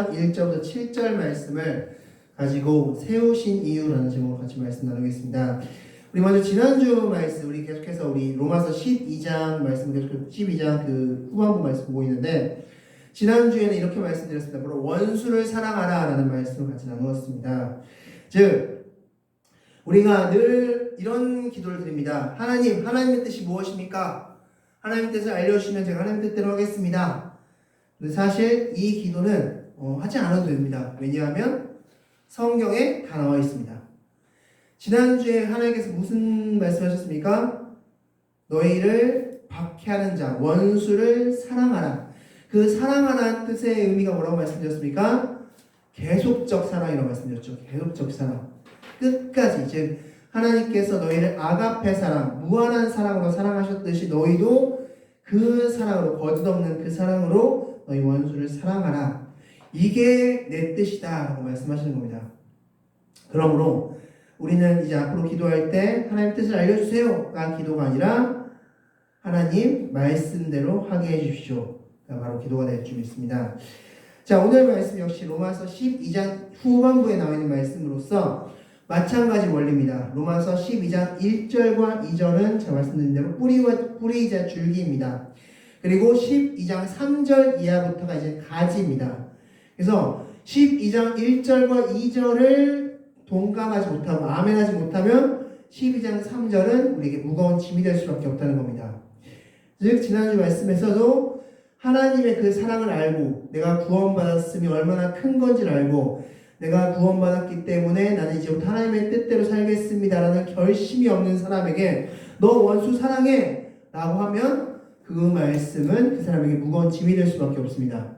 12장 1절부터 7절 말씀을 가지고 세우신 이유라는 제목으로 같이 말씀 나누겠습니다. 우리 먼저 지난주 말씀, 우리 계속해서 우리 로마서 12장 말씀, 계속해서 12장 그 후반부 말씀 보고 있는데, 지난주에는 이렇게 말씀드렸습니다. 바로 원수를 사랑하라 라는 말씀을 같이 나누었습니다. 즉, 우리가 늘 이런 기도를 드립니다. 하나님, 하나님의 뜻이 무엇입니까? 하나님의 뜻을 알려주시면 제가 하나님의 뜻대로 하겠습니다. 근데 사실 이 기도는 하지 않아도 됩니다. 왜냐하면 성경에 다 나와 있습니다. 지난주에 하나님께서 무슨 말씀하셨습니까? 너희를 박해하는 자, 원수를 사랑하라. 그 사랑하라는 뜻의 의미가 뭐라고 말씀드렸습니까? 계속적 사랑이라고 말씀드렸죠. 계속적 사랑. 끝까지. 즉 하나님께서 너희를 아가페 사랑, 무한한 사랑으로 사랑하셨듯이 너희도 그 사랑으로, 거짓없는 그 사랑으로 너희 원수를 사랑하라. 이게 내 뜻이다 라고 말씀하시는 겁니다. 그러므로 우리는 이제 앞으로 기도할 때 하나님 뜻을 알려주세요가 기도가 아니라 하나님 말씀대로 하게 해주십시오 가 바로 기도가 될 줄 믿습니다. 자, 오늘 말씀 역시 로마서 12장 후반부에 나와 있는 말씀으로서 마찬가지 원리입니다. 로마서 12장 1절과 2절은 제가 말씀드린 대로 뿌리이자 줄기입니다. 그리고 12장 3절 이하부터가 이제 가지입니다. 그래서 12장 1절과 2절을 동감하지 못하고 아멘하지 못하면 12장 3절은 우리에게 무거운 짐이 될 수밖에 없다는 겁니다. 즉 지난주 말씀에서도 하나님의 그 사랑을 알고 내가 구원받았음이 얼마나 큰 건지를 알고 내가 구원받았기 때문에 나는 이제부터 하나님의 뜻대로 살겠습니다라는 결심이 없는 사람에게 너 원수 사랑해 라고 하면 그 말씀은 그 사람에게 무거운 짐이 될 수밖에 없습니다.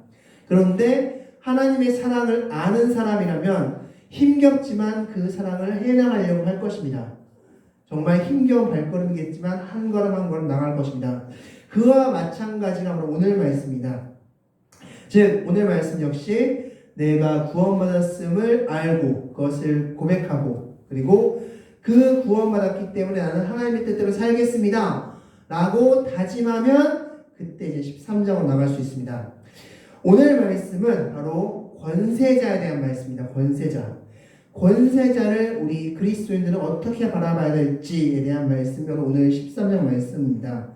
그런데 하나님의 사랑을 아는 사람이라면 힘겹지만 그 사랑을 해나가려고 할 것입니다. 정말 힘겨운 발걸음이겠지만 한 걸음 한 걸음 나갈 것입니다. 그와 마찬가지가 바로 오늘 말씀입니다. 즉 오늘 말씀 역시 내가 구원받았음을 알고 그것을 고백하고 그리고 그 구원받았기 때문에 나는 하나님의 뜻대로 살겠습니다 라고 다짐하면 그때 이제 13장으로 나갈 수 있습니다. 오늘 말씀은 바로 권세자에 대한 말씀입니다. 권세자를 우리 그리스도인들은 어떻게 바라봐야 될지에 대한 말씀이 바로 오늘 13장 말씀입니다.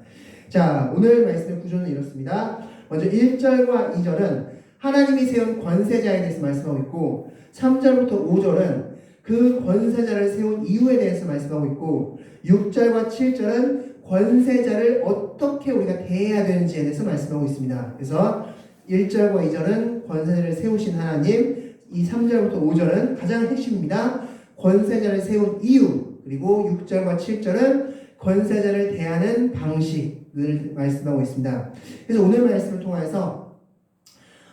자, 오늘 말씀의 구조는 이렇습니다. 먼저 1절과 2절은 하나님이 세운 권세자에 대해서 말씀하고 있고 3절부터 5절은 그 권세자를 세운 이유에 대해서 말씀하고 있고 6절과 7절은 권세자를 어떻게 우리가 대해야 되는지에 대해서 말씀하고 있습니다. 그래서 1절과 2절은 권세자를 세우신 하나님, 이 3절부터 5절은 가장 핵심입니다. 권세자를 세운 이유, 그리고 6절과 7절은 권세자를 대하는 방식을 말씀하고 있습니다. 그래서 오늘 말씀을 통해서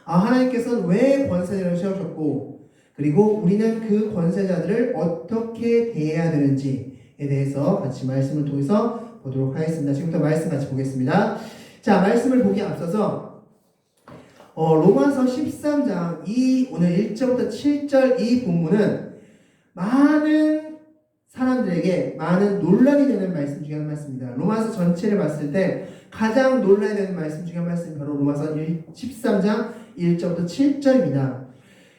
하나님께서는 왜 권세자를 세우셨고 그리고 우리는 그 권세자들을 어떻게 대해야 되는지에 대해서 같이 말씀을 통해서 보도록 하겠습니다. 지금부터 말씀 같이 보겠습니다. 자, 말씀을 보기에 앞서서 로마서 13장 오늘 1절부터 7절 이 본문은 많은 사람들에게 많은 논란이 되는 말씀 중에 한 말씀입니다. 로마서 전체를 봤을 때 가장 논란이 되는 말씀 중에 한 말씀이 바로 로마서 13장 1절부터 7절입니다.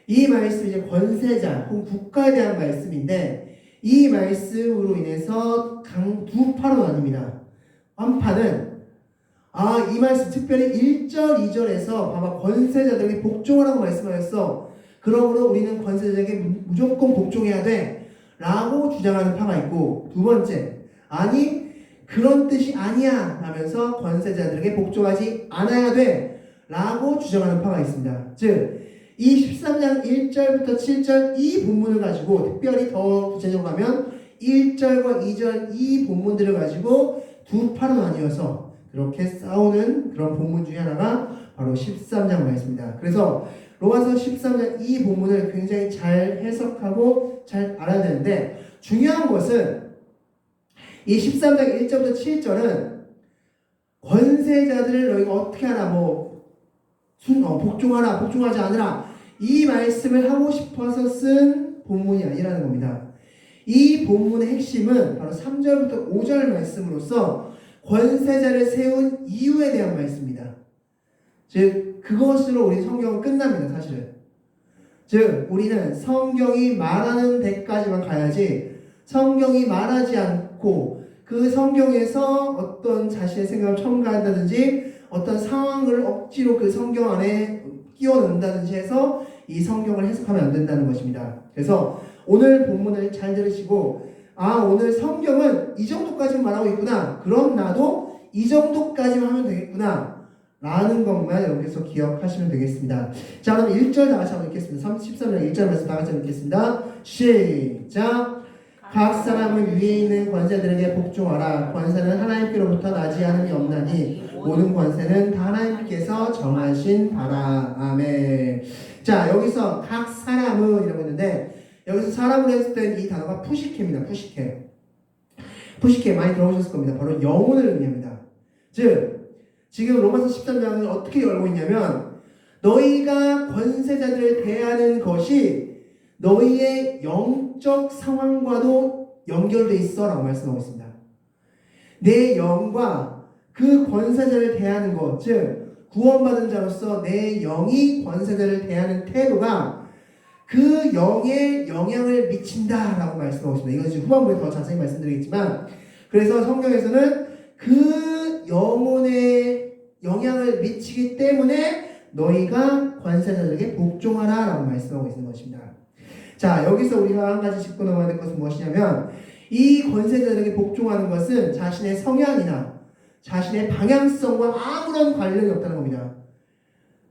이 말씀이 이제 권세자 혹은 국가에 대한 말씀인데 이 말씀으로 인해서 두 파로 나뉩니다. 한 파는 이 말씀 특별히 1절, 2절에서 봐봐 권세자들에게 복종하라고 말씀하였어. 그러므로 우리는 권세자에게 무조건 복종해야 돼 라고 주장하는 파가 있고 두 번째 아니 그런 뜻이 아니야 라면서 권세자들에게 복종하지 않아야 돼 라고 주장하는 파가 있습니다. 즉 이 13장 1절부터 7절 이 본문을 가지고 특별히 더 구체적으로 가면 1절과 2절 이 본문들을 가지고 두 파로 나뉘어서 그렇게 싸우는 그런 본문 중에 하나가 바로 13장 말씀입니다. 그래서 로마서 13장 이 본문을 굉장히 잘 해석하고 잘 알아야 되는데 중요한 것은 이 13장 1절부터 7절은 권세자들을 너희가 어떻게 하나 복종하라 복종하지 않으라 이 말씀을 하고 싶어서 쓴 본문이 아니라는 겁니다. 이 본문의 핵심은 바로 3절부터 5절 말씀으로서 권세자를 세운 이유에 대한 말씀입니다. 즉 그것으로 우리 성경은 끝납니다. 사실은 즉 우리는 성경이 말하는 데까지만 가야지 성경이 말하지 않고 그 성경에서 어떤 자신의 생각을 첨가한다든지 어떤 상황을 억지로 그 성경 안에 끼워 넣는다든지 해서 이 성경을 해석하면 안 된다는 것입니다. 그래서 오늘 본문을 잘 들으시고 오늘 성경은 이 정도까지만 말하고 있구나. 그럼 나도 이 정도까지만 하면 되겠구나. 라는 것만 여기서 기억하시면 되겠습니다. 자, 그럼 1절 다 같이 한번 읽겠습니다. 13장 1절 말씀 다 같이 한번 읽겠습니다. 시작! 각 사람은 위에 있는 권세들에게 복종하라. 권세는 하나님께로부터 나지 않음이 없나니 모든 권세는 다 하나님께서 정하신 바라. 아멘. 자, 여기서 각 사람은 이라고 했는데 여기서 사람을 했을 때 이 단어가 푸시케입니다. 푸시케 많이 들어보셨을 겁니다. 바로 영혼을 의미합니다. 즉 지금 로마서 13장은 어떻게 열고 있냐면 너희가 권세자들을 대하는 것이 너희의 영적 상황과도 연결돼 있어 라고 말씀하고 있습니다. 내 영과 그 권세자를 대하는 것, 즉 구원받은 자로서 내 영이 권세자를 대하는 태도가 그 영에 영향을 미친다라고 말씀하고 있습니다. 이건 지금 후반부에 더 자세히 말씀드리겠지만, 그래서 성경에서는 그 영혼에 영향을 미치기 때문에 너희가 권세자들에게 복종하라라고 말씀하고 있는 것입니다. 자, 여기서 우리가 한 가지 짚고 넘어야 될 것은 무엇이냐면 이 권세자들에게 복종하는 것은 자신의 성향이나 자신의 방향성과 아무런 관련이 없다는 겁니다.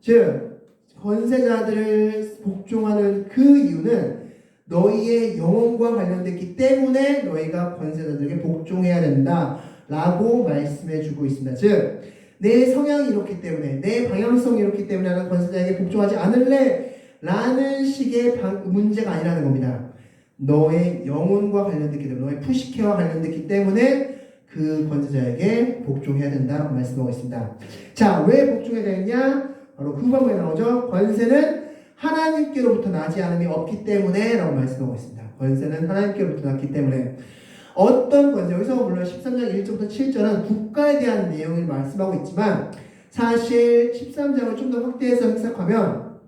즉 권세자들을 복종하는 그 이유는 너희의 영혼과 관련됐기 때문에 너희가 권세자들에게 복종해야 된다 라고 말씀해 주고 있습니다. 즉 내 성향이 이렇기 때문에 내 방향성이 이렇기 때문에 나는 권세자에게 복종하지 않을래 라는 식의 문제가 아니라는 겁니다. 너의 영혼과 관련됐기 때문에 너의 푸시케와 관련됐기 때문에 그 권세자에게 복종해야 된다라고 말씀하고 있습니다. 자, 왜 복종해야 되느냐? 바로 후반부에 나오죠. 권세는 하나님께로부터 나지 않음이 없기 때문에 라고 말씀하고 있습니다. 권세는 하나님께로부터 났기 때문에 어떤 권세, 여기서 물론 13장 1절부터 7절은 국가에 대한 내용을 말씀하고 있지만 사실 13장을 좀 더 확대해서 해석하면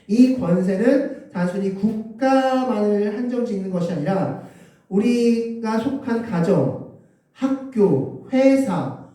이 권세는 단순히 국가만을 한정 짓는 것이 아니라 우리가 속한 가정, 학교, 회사,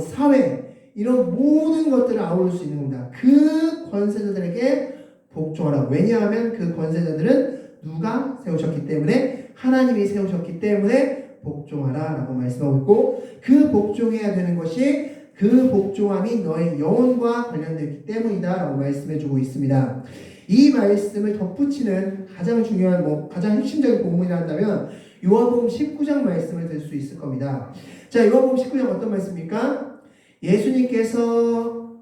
사회 이런 모든 것들을 아우를 수 있는 겁니다. 그 권세자들에게 복종하라. 왜냐하면 그 권세자들은 누가 세우셨기 때문에 하나님이 세우셨기 때문에 복종하라 라고 말씀하고 있고 그 복종해야 되는 것이 그 복종함이 너의 영혼과 관련되기 때문이다 라고 말씀해 주고 있습니다. 이 말씀을 덧붙이는 가장 중요한 가장 핵심적인 본문이라 한다면 요한복음 19장 말씀을 들 수 있을 겁니다. 자, 요한복음 19장 어떤 말씀입니까? 예수님께서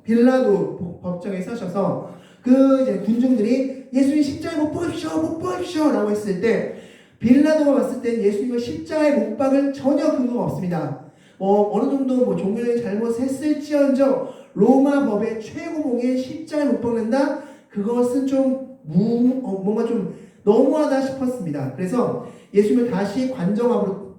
빌라도 법정에 서셔서 그 군중들이 예수님 십자가에 못 박으십시오 라고 했을 때 빌라도가 봤을 때 예수님을 십자가에 못 박을 전혀 근거가 없습니다. 어느 정도 종교적인 잘못을 했을지언정 로마 법의 최고봉에 십자가에 못 박는다? 그것은 좀 뭔가 좀 너무하다 싶었습니다. 그래서 예수님을 다시 관정 앞으로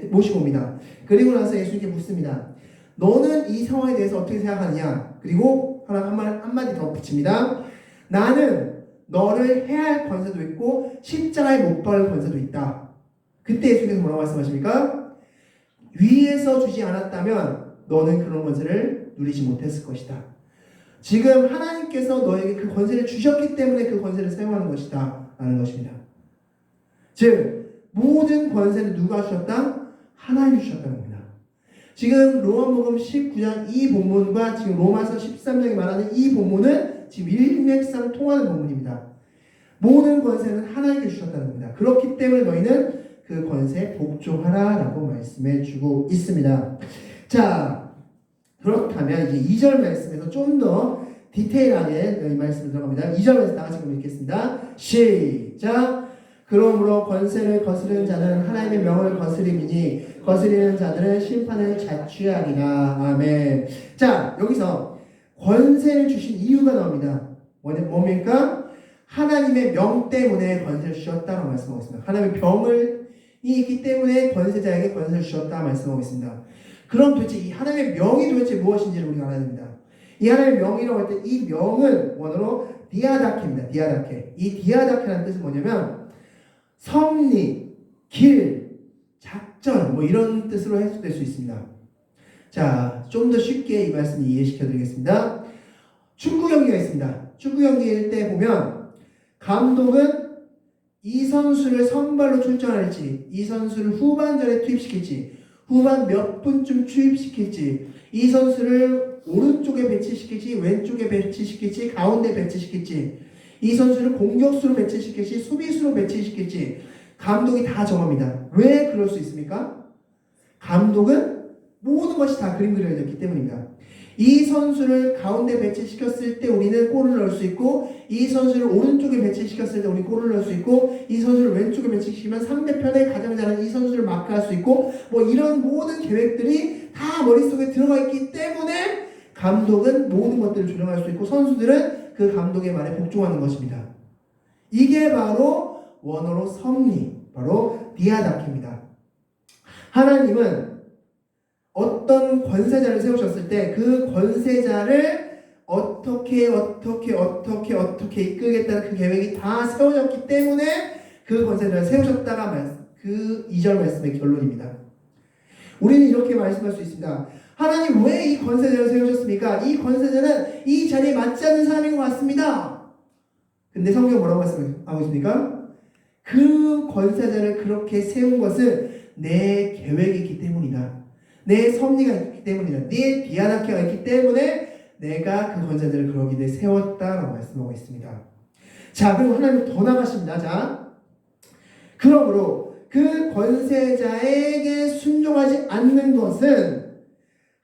모시고 옵니다. 그리고 나서 예수님께 묻습니다. 너는 이 상황에 대해서 어떻게 생각하느냐? 그리고 한마디 더 붙입니다. 나는 너를 해할 권세도 있고 십자가에 못 박을 권세도 있다. 그때 예수님께서 뭐라고 말씀하십니까? 위에서 주지 않았다면 너는 그런 권세를 누리지 못했을 것이다. 지금 하나님께서 너에게 그 권세를 주셨기 때문에 그 권세를 사용하는 것이다 라는 것입니다. 즉 모든 권세를 누가 주셨다? 하나님이 주셨다는 겁니다. 지금 로마복음 19장 이 본문과 지금 로마서 13장이 말하는 이 본문은 지금 일맥상 통하는 본문입니다. 모든 권세는 하나님께 주셨다는 겁니다. 그렇기 때문에 너희는 그 권세에 복종하라 라고 말씀해 주고 있습니다. 자, 그렇다면 이제 2절 말씀에서 좀 더 디테일하게 이 말씀을 들어갑니다. 2절 말씀 다 같이 읽겠습니다. 시작! 그러므로 권세를 거스르는 자는 하나님의 명을 거스림이니 거스리는 자들은 심판을 자취하리라. 아멘. 자, 여기서 권세를 주신 이유가 나옵니다. 뭡니까? 하나님의 명 때문에 권세를 주셨다고 말씀하고 있습니다. 하나님의 병을 있기 때문에 권세자에게 권세를 주셨다 말씀하고 있습니다. 그럼 도대체 이 하나님의 명이 도대체 무엇인지를 우리가 알아야 됩니다. 이 하나님의 명이라고 할 때 이 명은 원어로 디아다케입니다. 디아다케. 이 디아다케라는 뜻은 뭐냐면 섭리, 길, 작전 뭐 이런 뜻으로 해석될 수 있습니다. 자, 좀 더 쉽게 이 말씀 이해시켜 드리겠습니다. 축구 경기가 있습니다. 축구 경기일 때 보면 감독은 이 선수를 선발로 출전할지, 이 선수를 후반전에 투입시킬지, 후반 몇 분쯤 투입시킬지, 이 선수를 오른쪽에 배치시킬지, 왼쪽에 배치시킬지, 가운데 배치시킬지, 이 선수를 공격수로 배치시킬지, 수비수로 배치시킬지 감독이 다 정합니다. 왜 그럴 수 있습니까? 감독은 모든 것이 다 그림 그려져 있기 때문입니다. 이 선수를 가운데 배치시켰을 때 우리는 골을 넣을 수 있고, 이 선수를 오른쪽에 배치시켰을 때 우리 골을 넣을 수 있고, 이 선수를 왼쪽에 배치시키면 상대편의 가장 잘하는 이 선수를 마크할 수 있고, 뭐 이런 모든 계획들이 다 머릿속에 들어가 있기 때문에 감독은 모든 것들을 조정할 수 있고, 선수들은 그 감독의 말에 복종하는 것입니다. 이게 바로 원어로 섭리, 바로 디아다케입니다. 하나님은 어떤 권세자를 세우셨을 때 그 권세자를 어떻게 이끌겠다는 그 계획이 다 세워졌기 때문에 그 권세자를 세우셨다가 그 2절 말씀의 결론입니다. 우리는 이렇게 말씀할 수 있습니다. 하나님 왜 이 권세자를 세우셨습니까? 이 권세자는 이 자리에 맞지 않는 사람인 것 같습니다. 근데 성경 뭐라고 말씀하고 있습니까? 그 권세자를 그렇게 세운 것은 내 계획이기 때문이다. 내 섭리가 있기 때문이다. 내 디아다케가 있기 때문에 내가 그 권세자를 그러기 위해 세웠다라고 말씀하고 있습니다. 자, 그리고 하나님은 더 나가십니다. 자, 그러므로 그 권세자에게 순종하지 않는 것은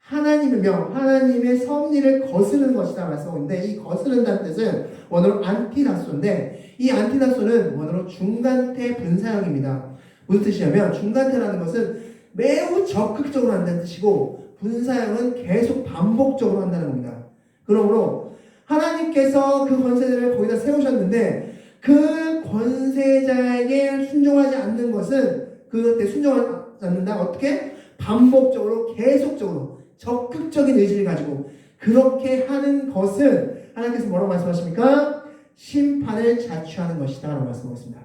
하나님의 명, 하나님의 섭리를 거스르는 것이다 말씀하고 있는데, 이 거스른다는 뜻은 원어로 안티다소인데, 이 안티다소는 원어로 중간태 분사형입니다. 무슨 뜻이냐면 중간태라는 것은 매우 적극적으로 한다는 뜻이고, 분사형은 계속 반복적으로 한다는 겁니다. 그러므로 하나님께서 그 권세자를 거기다 세우셨는데 그 권세자에게 순종하지 않는 것은, 그때 순종하지 않는다. 어떻게? 반복적으로, 계속적으로, 적극적인 의지를 가지고 그렇게 하는 것은 하나님께서 뭐라고 말씀하십니까? 심판을 자초하는 것이다 라고 말씀하고 있습니다.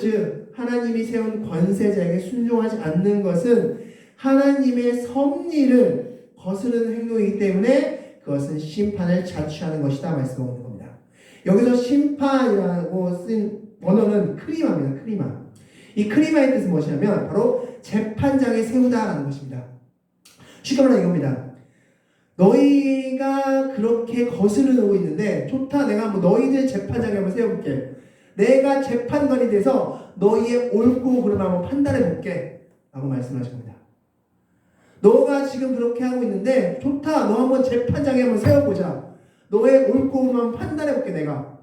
즉 하나님이 세운 권세자에게 순종하지 않는 것은 하나님의 섭리를 거스르는 행동이기 때문에 그것은 심판을 자초하는 것이다 말씀하고 있는 겁니다. 여기서 심판이라고 쓴 원어는 크리마입니다. 크리마. 이 크리마의 뜻은 무엇이냐면 바로 재판장에 세우다라는 것입니다. 쉽게 말하면 이겁니다. 너희가 그렇게 거스르고 있는데 좋다, 내가 한번 너희들 재판장에 한번 세워볼게. 내가 재판관이 돼서 너희의 옳고 그름을 한번 판단해볼게 라고 말씀하신 겁니다. 너가 지금 그렇게 하고 있는데 좋다, 너 한번 재판장에 한번 세워보자. 너의 옳고 그름을 한번 판단해볼게 내가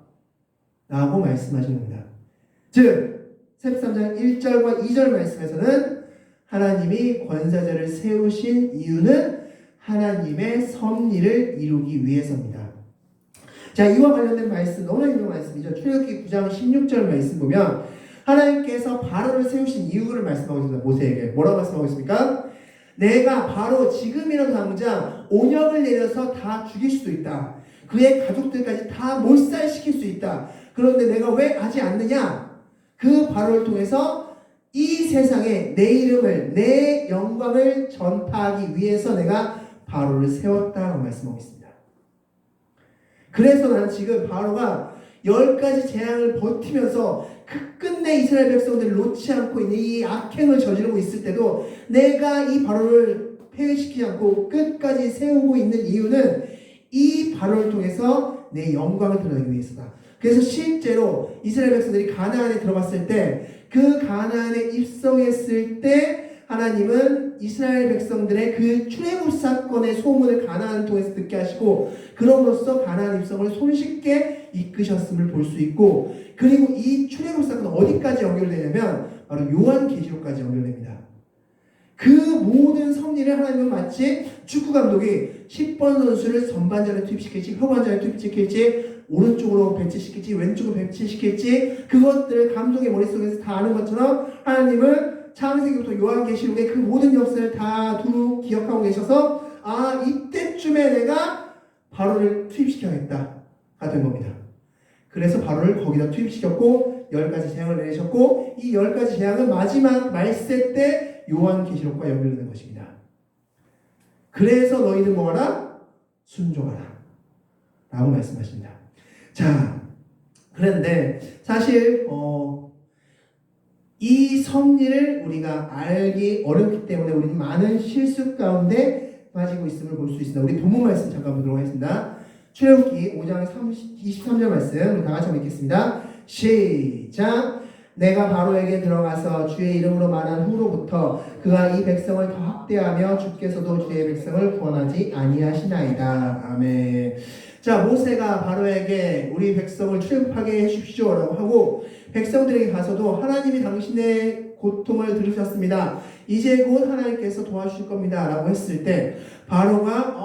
라고 말씀하신 겁니다. 즉 13장 1절과 2절 말씀에서는 하나님이 권세자를 세우신 이유는 하나님의 섭리를 이루기 위해서입니다. 자, 이와 관련된 말씀, 너무나 유명한 말씀이죠. 출애굽기 9장 16절 말씀 보면 하나님께서 바로를 세우신 이유를 말씀하고 있습니다. 모세에게 뭐라고 말씀하고 있습니까? 내가 바로 지금이라도 당장 온역을 내려서 다 죽일 수도 있다. 그의 가족들까지 다 몰살시킬 수 있다. 그런데 내가 왜 하지 않느냐? 그 바로를 통해서 이 세상에 내 이름을, 내 영광을 전파하기 위해서 내가 바로를 세웠다고 말씀하고 있습니다. 그래서 나는 지금 바로가 10가지 재앙을 버티면서 끝끝내 이스라엘 백성들을 놓지 않고 있는 이 악행을 저지르고 있을 때도 내가 이 바로를 폐위시키지 않고 끝까지 세우고 있는 이유는 이 바로를 통해서 내 영광을 드러내기 위해서다. 그래서 실제로 이스라엘 백성들이 가나안에 들어갔을 때, 그 가나안에 입성했을 때 하나님은 이스라엘 백성들의 그 출애굽 사건의 소문을 가나안을 통해서 듣게 하시고, 그럼으로써 가나안 입성을 손쉽게 이끄셨음을 볼 수 있고, 그리고 이 출애굽 사건은 어디까지 연결되냐면 바로 요한계시록까지 연결됩니다. 그 모든 섭리를 하나님은 마치 축구 감독이 10번 선수를 전반전에 투입시킬지, 후반전에 투입시킬지, 오른쪽으로 배치시킬지, 왼쪽으로 배치시킬지, 그것들을 감독의 머릿속에서 다 아는 것처럼 하나님은 창세기부터 요한계시록의 그 모든 역사를 다 두루 기억하고 계셔서, 아, 이때쯤에 내가 바로를 투입시켜야겠다가 된 겁니다. 그래서 바로를 거기다 투입시켰고 10가지 재앙을 내리셨고 이 10가지 재앙은 마지막 말세 때 요한계시록과 연결되는 것입니다. 그래서 너희들 뭐하라? 순종하라 라고 말씀하십니다. 자, 그런데 사실 이 섭리를 우리가 알기 어렵기 때문에 우리는 많은 실수 가운데 빠지고 있음을 볼 수 있습니다. 우리 본문 말씀 잠깐 보도록 하겠습니다. 출애굽기 5장 23절 말씀 우리 다 같이 한번 읽겠습니다. 시작. 내가 바로에게 들어가서 주의 이름으로 말한 후로부터 그가 이 백성을 더 학대하며 주께서도 주의 백성을 구원하지 아니하시나이다. 아멘. 자, 모세가 바로에게 우리 백성을 출애굽하게 해주십시오 라고 하고 백성들에게 가서도 하나님이 당신의 고통을 들으셨습니다. 이제 곧 하나님께서 도와주실 겁니다 라고 했을 때 바로가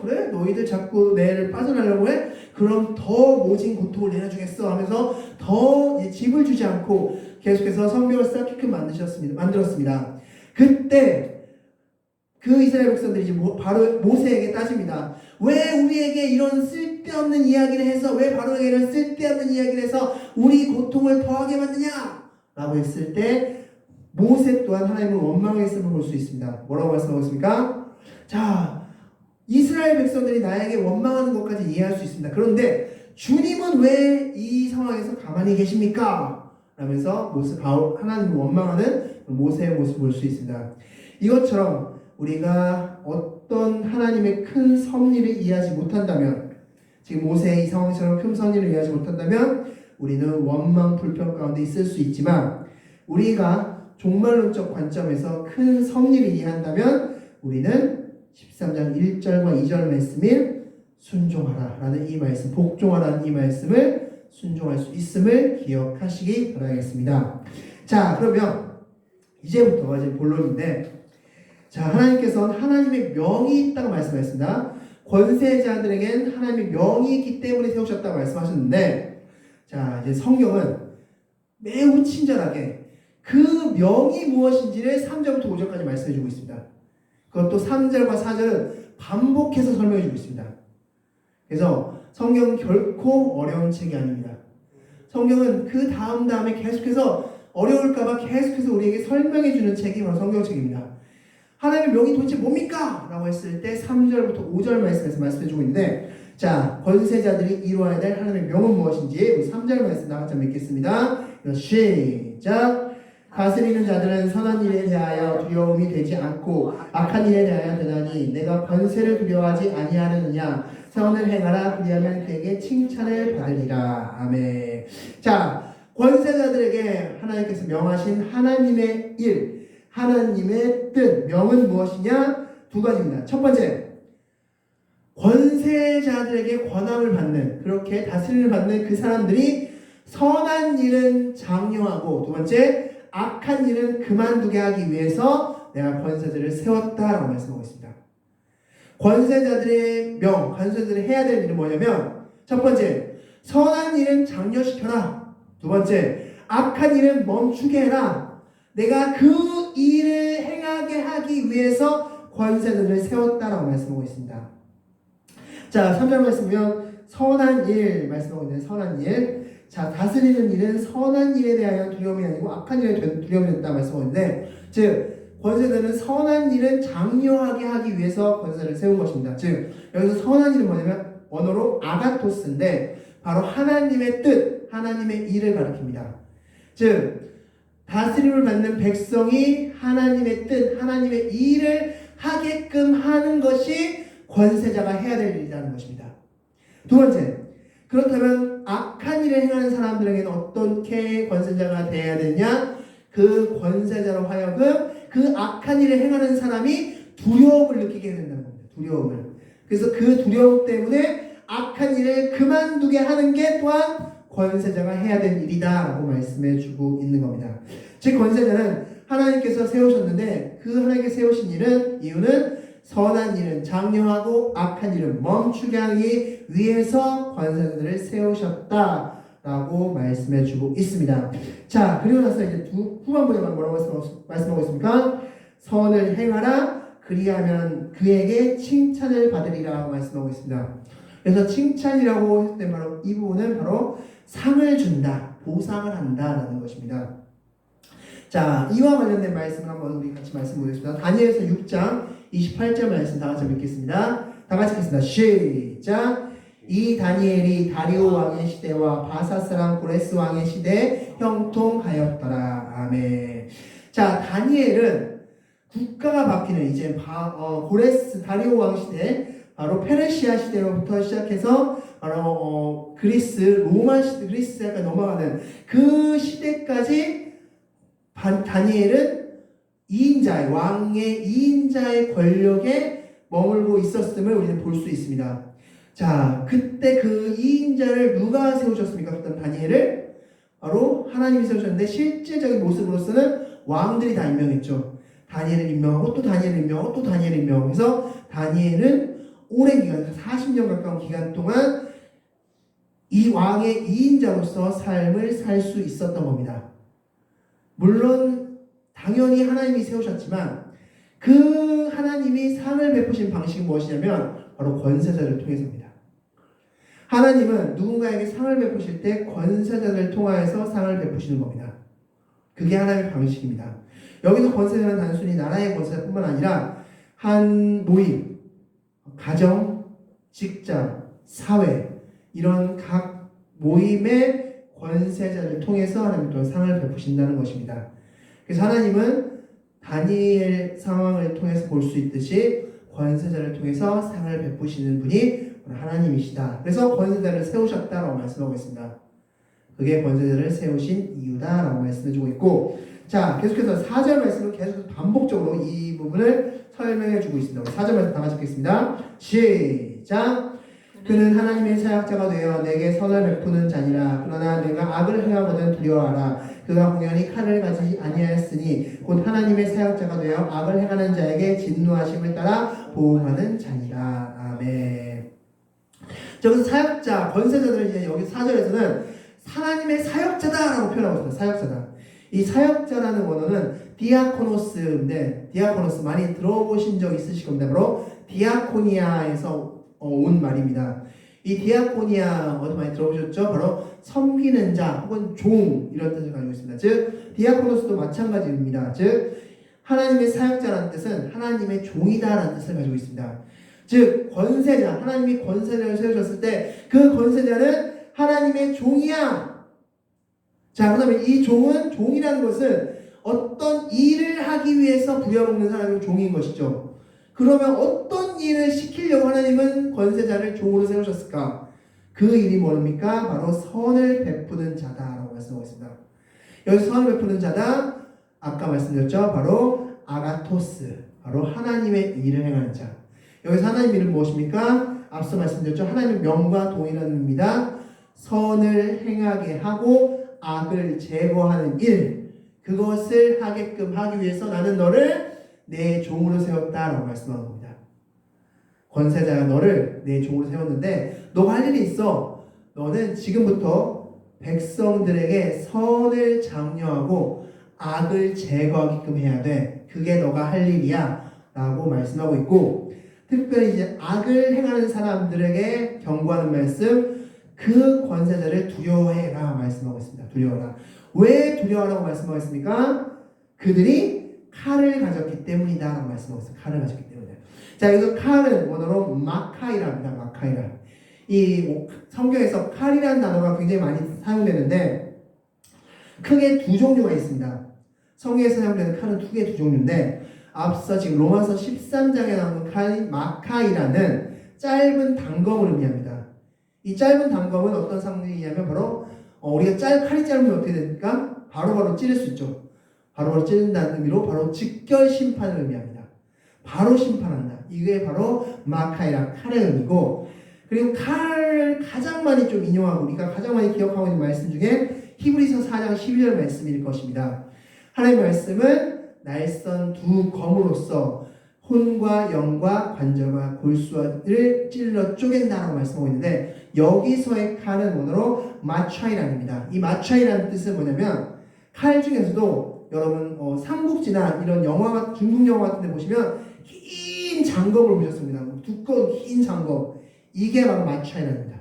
그래? 너희들 자꾸 내를 빠져나려고 해? 그럼 더 모진 고통을 내려주겠어 하면서 더 집을 주지 않고 계속해서 성벽을 쌓게끔 만들었습니다. 그때 그 이스라엘 백성들이 이제 바로 모세에게 따집니다. 왜 우리에게 이런 쓸데없는 이야기를 해서 왜 바로에게 이런 쓸데없는 이야기를 해서 우리 고통을 더하게 만드냐? 라고 했을 때 모세 또한 하나님을 원망했음을 볼 수 있습니다. 뭐라고 말씀하고 있습니까? 자, 이스라엘 백성들이 나에게 원망하는 것까지 이해할 수 있습니다. 그런데 주님은 왜 이 상황에서 가만히 계십니까? 라면서 하나님을 원망하는 모세의 모습을 볼 수 있습니다. 이것처럼 우리가 어떤 하나님의 큰 섭리를 이해하지 못한다면 지금 모세의 이 상황처럼 큰 섭리를 이해하지 못한다면 우리는 원망 불평 가운데 있을 수 있지만 우리가 종말론적 관점에서 큰 섭리를 이해한다면 우리는 13장 1절과 2절 말씀인 순종하라 라는 이 말씀, 복종하라는 이 말씀을 순종할 수 있음을 기억하시기 바라겠습니다. 자, 그러면 이제부터가 이제 본론인데 자, 하나님께서는 하나님의 명이 있다고 말씀하셨습니다. 권세자들에겐 하나님의 명이 있기 때문에 세우셨다고 말씀하셨는데 자, 이제 성경은 매우 친절하게 그 명이 무엇인지를 3절부터 5절까지 말씀해주고 있습니다. 그것도 3절과 4절은 반복해서 설명해주고 있습니다. 그래서 성경은 결코 어려운 책이 아닙니다. 성경은 그 다음에 계속해서 어려울까봐 계속해서 우리에게 설명해주는 책이 바로 성경책입니다. 하나님의 명이 도대체 뭡니까? 라고 했을 때 3절부터 5절 말씀에서 말씀해주고 있는데 자, 권세자들이 이루어야 될 하나님의 명은 무엇인지 우리 3절 말씀 나같이 읽겠습니다. 시작. 다스리는 자들은 선한 일에 대하여 두려움이 되지 않고 악한 일에 대하여 되나니 내가 권세를 두려워하지 아니하느냐. 선을 행하라. 그리하면 그에게 칭찬을 받으리라. 아멘. 자, 권세자들에게 하나님께서 명하신 하나님의 일, 하나님의 뜻, 명은 무엇이냐? 두 가지입니다. 첫 번째, 권세자들에게 권함을 받는, 그렇게 다스림을 받는 그 사람들이 선한 일은 장려하고, 두 번째, 악한 일은 그만두게 하기 위해서 내가 권세자들을 세웠다라고 말씀하고 있습니다. 권세자들의 명, 권세자들이 해야 될 일은 뭐냐면 첫 번째, 선한 일은 장려시켜라. 두 번째, 악한 일은 멈추게 해라. 내가 그 일을 행하게 하기 위해서 권세자들을 세웠다라고 말씀하고 있습니다. 자, 3절 말씀 보면 선한 일 말씀하고 있는 선한 일. 자, 다스리는 일은 선한 일에 대하여 두려움이 아니고 악한 일에 두려움이 있다 말씀하고 있는데 즉 권세자는 선한 일은 장려하게 하기 위해서 권세자를 세운 것입니다. 즉 여기서 선한 일은 뭐냐면 언어로 아가토스인데 바로 하나님의 뜻, 하나님의 일을 가리킵니다. 즉 다스림을 받는 백성이 하나님의 뜻, 하나님의 일을 하게끔 하는 것이 권세자가 해야 될 일이라는 것입니다. 두 번째, 그렇다면 악한 일을 행하는 사람들에게는 어떻게 권세자가 되어야 되냐? 그 권세자로 하여금 그 악한 일을 행하는 사람이 두려움을 느끼게 된다는 겁니다. 두려움을. 그래서 그 두려움 때문에 악한 일을 그만두게 하는 게 또한 권세자가 해야 될 일이다 라고 말씀해 주고 있는 겁니다. 즉 권세자는 하나님께서 세우셨는데 그 하나님께 세우신 이유는 선한 일은 장려하고 악한 일은 멈추게 하기 위해서 권세자들을 세우셨다라고 말씀해 주고 있습니다. 자, 그리고 나서 이제 후반부에 뭐라고 말씀하고 있습니까? 선을 행하라. 그리하면 그에게 칭찬을 받으리라고 말씀하고 있습니다. 그래서 칭찬이라고 했을 때 바로 이 부분은 바로 상을 준다, 보상을 한다라는 것입니다. 자, 이와 관련된 말씀을 한번 우리 같이 말씀 보겠습니다. 다니엘서 6장 28절 말씀 다 같이 읽겠습니다. 다 같이 읽겠습니다. 시작. 이 다니엘이 다리오 왕의 시대와 바사스랑 고레스 왕의 시대에 형통하였더라. 아멘. 자, 다니엘은 국가가 바뀌는 이제 고레스 다리오 왕 시대, 바로 페르시아 시대로부터 시작해서 바로 그리스 로마 시대, 그리스가 넘어가는 그 시대까지 다니엘은 2인자의 왕의 2인자의 권력에 머물고 있었음을 우리는 볼 수 있습니다. 자, 그때 그 2인자를 누가 세우셨습니까? 그때 다니엘을 바로 하나님이 세우셨는데 실제적인 모습으로서는 왕들이 다 임명했죠. 다니엘을 임명하고 또 다니엘을 임명하고 또 다니엘을 임명하고 해서 다니엘은 오랜 기간, 40년 가까운 기간 동안 이 왕의 2인자로서 삶을 살 수 있었던 겁니다. 물론 당연히 하나님이 세우셨지만 그 하나님이 상을 베푸신 방식이 무엇이냐면 바로 권세자를 통해서입니다. 하나님은 누군가에게 상을 베푸실 때 권세자를 통하여서 상을 베푸시는 겁니다. 그게 하나님의 방식입니다. 여기서 권세자는 단순히 나라의 권세자뿐만 아니라 한 모임, 가정, 직장, 사회 이런 각 모임의 권세자를 통해서 하나님이 또 상을 베푸신다는 것입니다. 그래서 하나님은 다니엘 상황을 통해서 볼 수 있듯이 권세자를 통해서 상을 베푸시는 분이 하나님이시다. 그래서 권세자를 세우셨다라고 말씀하고 있습니다. 그게 권세자를 세우신 이유다라고 말씀해주고 있고, 자, 계속해서 4절 말씀을 계속 반복적으로 이 부분을 설명해주고 있습니다. 4절 말씀 다 같이 읽겠습니다. 시작. 그는 하나님의 사역자가 되어 내게 선을 베푸는 자니라. 그러나 내가 악을 행하거든 두려워하라. 그가 공연히 칼을 가지지 아니하였으니 곧 하나님의 사역자가 되어 악을 행하는 자에게 진노하심을 따라 보응하는 자니라. 아멘. 여기서 사역자, 권세자들은 이제 여기 4절에서는 하나님의 사역자다라고 표현하고 있습니다. 사역자다. 이 사역자라는 원어는 디아코노스인데, 디아코노스 많이 들어보신 적 있으실 겁니다. 바로 디아코니아에서 온 말입니다. 이 디아코니아 어디 많이 들어보셨죠? 바로 섬기는 자 혹은 종 이런 뜻을 가지고 있습니다. 즉 디아코노스도 마찬가지입니다. 즉 하나님의 사역자라는 뜻은 하나님의 종이다라는 뜻을 가지고 있습니다. 즉 권세자, 하나님이 권세자를 세우셨을 때 그 권세자는 하나님의 종이야. 자, 그다음에 이 종은, 종이라는 것은 어떤 일을 하기 위해서 부려먹는 사람이 종인 것이죠. 그러면 어떤 일을 시키려고 하나님은 권세자를 종으로 세우셨을까? 그 일이 뭡니까? 바로 선을 베푸는 자다라고 말씀하고 있습니다. 여기서 선을 베푸는 자다, 아까 말씀드렸죠? 바로 아가토스, 바로 하나님의 일을 행하는 자. 여기서 하나님 이름 무엇입니까? 앞서 말씀드렸죠? 하나님의 명과 동일한 의미입니다. 선을 행하게 하고 악을 제거하는 일, 그것을 하게끔 하기 위해서 나는 너를 내 종으로 세웠다라고 말씀하는 겁니다. 권세자가 너를 내 종으로 세웠는데 너가 할 일이 있어. 너는 지금부터 백성들에게 선을 장려하고 악을 제거하게끔 해야 돼. 그게 너가 할 일이야 라고 말씀하고 있고, 특별히 이제 악을 행하는 사람들에게 경고하는 말씀, 그 권세자를 두려워해라 말씀하고 있습니다. 두려워라. 왜 두려워하라고 말씀하고 있습니까? 그들이 칼을 가졌기 때문이다 라고 말씀하고 있어요. 칼을 가졌기 때문에. 자, 여기서 칼은 원어로 마카이라입니다. 마카이라. 이 성경에서 칼이라는 단어가 굉장히 많이 사용되는데 크게 두 종류가 있습니다. 성경에서 사용되는 칼은 크게 두 종류인데, 앞서 지금 로마서 13장에 나오는 칼이 마카이라는 짧은 단검을 의미합니다. 이 짧은 단검은 어떤 상징이냐면 바로 우리가 칼이 짧으면 어떻게 됩니까? 바로바로 찌를 수 있죠. 바로바로 찌른다는 의미로 바로 직결 심판을 의미합니다. 바로 심판한다. 이게 바로 마카이라, 칼의 의미고, 그리고 칼을 가장 많이 좀 인용하고 우리가 가장 많이 기억하고 있는 말씀 중에 히브리서 4장 12절 말씀일 것입니다. 하나님의 말씀은 날선 두 검으로서 혼과 영과 관절과 골수를 찔러 쪼갠다라고 말씀하고 있는데, 여기서의 칼은 원어로 마차이란입니다. 이 마차이라는 뜻은 뭐냐면, 칼 중에서도 여러분 삼국지나 이런 영화, 중국 영화 같은 데 보시면 긴 장검을 보셨습니다. 두꺼운 긴 장검. 이게 바로 마차이랍니다.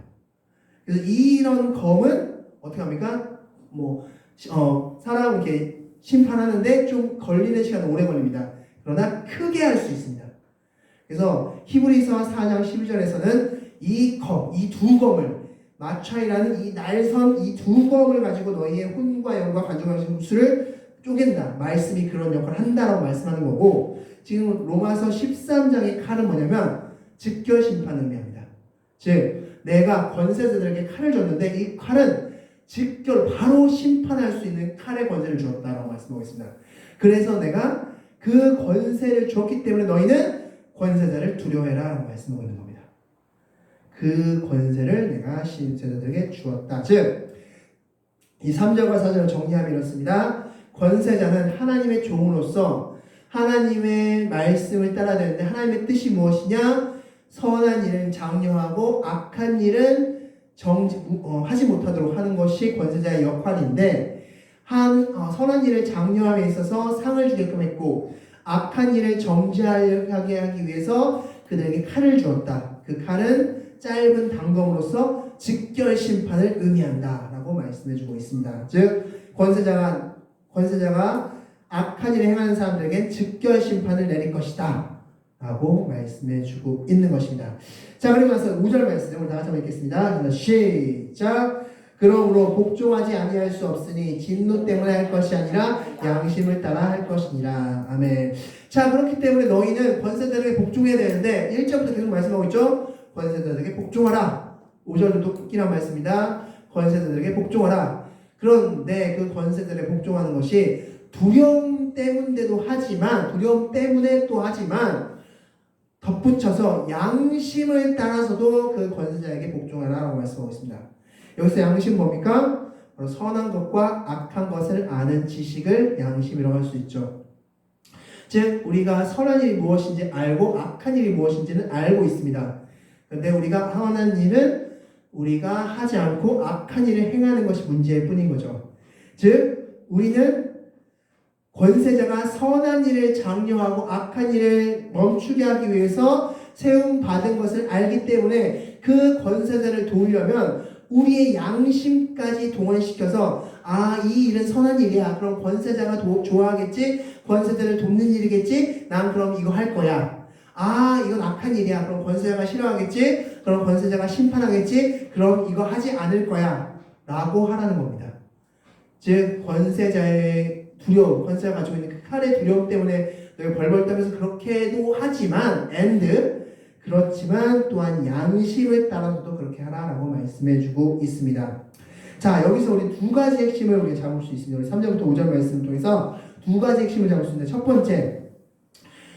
그래서 이런 검은 어떻게 합니까? 사람을 이렇게 심판하는데 좀 걸리는 시간은 오래 걸립니다. 그러나 크게 할 수 있습니다. 그래서 히브리서 4장 11절에서는 이 두 검을 마차이라는 이 날선 이 두 검을 가지고 너희의 혼과 영과 관중과 흡수를 쪼갠다. 말씀이 그런 역할을 한다라고 말씀하는 거고, 지금 로마서 13장의 칼은 뭐냐면 즉결 심판을 의미합니다. 즉 내가 권세자들에게 칼을 줬는데 이 칼은 즉결 바로 심판할 수 있는 칼의 권세를 주었다라고 말씀하고 있습니다. 그래서 내가 그 권세를 줬기 때문에 너희는 권세자를 두려워해라 라고 말씀하고 있는 겁니다. 그 권세를 내가 신세자들에게 주었다. 즉 이 3절과 4절을 정리하면 이렇습니다. 권세자는 하나님의 종으로서 하나님의 말씀을 따라야 되는데 하나님의 뜻이 무엇이냐? 선한 일은 장려하고 악한 일은 하지 못하도록 하는 것이 권세자의 역할인데, 선한 일을 장려함에 있어서 상을 주게끔 했고 악한 일을 정죄하게 하기 위해서 그들에게 칼을 주었다. 그 칼은 짧은 단검으로서 즉결 심판을 의미한다라고 말씀해주고 있습니다. 즉 권세자가 악한 일을 행하는 사람들에게 즉결 심판을 내릴 것이다 라고 말씀해주고 있는 것입니다. 자, 그리고 나서 5절 말씀 우리 다 같이 한번 읽겠습니다. 시작. 그러므로 복종하지 아니할 수 없으니 진노 때문에 할 것이 아니라 양심을 따라 할 것이니라. 아멘. 자, 그렇기 때문에 너희는 권세자들에게 복종해야 되는데 1절부터 계속 말씀하고 있죠. 권세자들에게 복종하라. 5절도 또 끝이란 말씀입니다. 권세자들에게 복종하라. 그런데 그 권세자들에게 복종하는 것이 두려움 때문에도 하지만 덧붙여서 양심을 따라서도 그 권세자에게 복종하라라고 말씀하고 있습니다. 여기서 양심은 뭡니까? 바로 선한 것과 악한 것을 아는 지식을 양심이라고 할 수 있죠. 즉 우리가 선한 일이 무엇인지 알고 악한 일이 무엇인지는 알고 있습니다. 그런데 우리가 선한 일은 우리가 하지 않고 악한 일을 행하는 것이 문제일 뿐인 거죠. 즉 우리는 권세자가 선한 일을 장려하고 악한 일을 멈추게 하기 위해서 세움받은 것을 알기 때문에 그 권세자를 도우려면 우리의 양심까지 동원시켜서 이 일은 선한 일이야. 그럼 권세자가 좋아하겠지? 권세자를 돕는 일이겠지? 난 그럼 이거 할 거야. 이건 악한 일이야. 그럼 권세자가 싫어하겠지? 그럼 권세자가 심판하겠지? 그럼 이거 하지 않을 거야. 라고 하라는 겁니다. 즉 권세자의 두려움, 권세자가 가지고 있는 그 칼의 두려움 때문에 너희 벌벌 떨면서 그렇게도 하지만 그렇지만 또한 양심을 따라서도 그렇게 하라라고 말씀해주고 있습니다. 자, 여기서 우리 두 가지 핵심을 우리가 잡을 수 있습니다. 우리 3절부터 5절 말씀을 통해서 두 가지 핵심을 잡을 수 있는데, 첫 번째,